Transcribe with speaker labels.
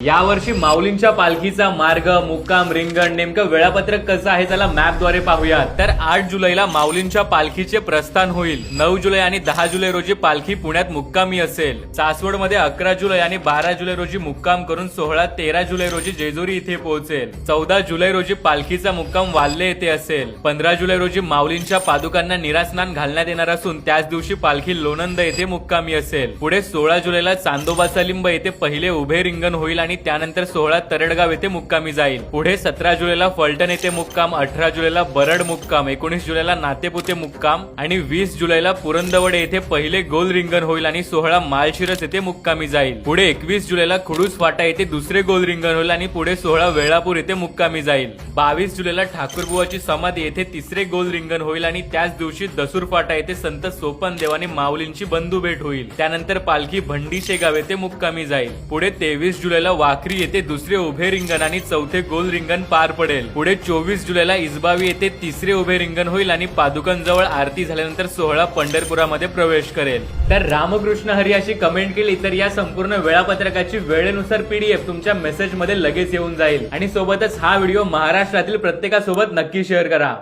Speaker 1: यावर्षी माऊलींच्या पालखीचा मार्ग, मुक्काम, रिंगण नेमकं वेळापत्रक कसं आहे त्याला मॅपद्वारे पाहूयात। तर 8 जुलैला माऊलींच्या पालखीचे प्रस्थान होईल। 9 जुलै आणि 10 जुलै रोजी पालखी पुण्यात मुक्कामी असेल। सासवडमध्ये 11 जुलै आणि 12 जुलै रोजी मुक्काम करून सोहळा 13 जुलै रोजी जेजुरी इथे पोहोचेल। 14 जुलै रोजी पालखीचा मुक्काम वाल्हे येथे असेल। 15 जुलै रोजी माऊलींच्या पादुकांना निरास्नान घालण्यात येणार असून त्याच दिवशी पालखी लोणंद येथे मुक्कामी असेल। पुढे 16 जुलैला चांदोबाचा लिंब येथे पहिले उभे रिंगण होईल आणि त्यानंतर सोहळा तरडगाव येथे मुक्कामी जाईल। पुढे 17 जुलैला फलटण येथे मुक्काम, 18 जुलैला बरड मुक्काम, 19 जुलैला नातेपुते मुक्काम आणि 20 जुलैला पुरंदवडे येथे पहिले गोल रिंगण होईल आणि सोहळा माळशिरस येथे मुक्कामी जाईल। पुढे 21 जुलैला खुडूस फाटा येथे दुसरे गोल रिंगण होईल आणि पुढे सोहळा वेळापूर येथे मुक्कामी जाईल। 22 जुलैला ठाकूरबुवाची समाधी येथे तिसरे गोल रिंगण होईल आणि त्याच दिवशी दसूर फाटा येथे संत सोपन देवाने माऊलींची बंधू भेट होईल। त्यानंतर पालखी भंडी शेगाव येथे मुक्कामी जाईल। पुढे 23 जुलैला वाखरी येथे दुसरे उभे रिंगण आणि चौथे गोल रिंगण पार पडेल। पुढे 24 जुलैला इसबावी येथे तिसरे उभे रिंगण होईल आणि पादुकांजवळ आरती झाल्यानंतर सोहळा पंढरपुरामध्ये प्रवेश करेल। तर रामकृष्ण हरी अशी कमेंट केली तर या संपूर्ण वेळापत्रकाची वेळेनुसार पीडीएफ तुमच्या मेसेज मध्ये लगेच येऊन जाईल। आणि सोबतच हा व्हिडिओ महाराष्ट्रातील प्रत्येकासोबत नक्की शेअर करा।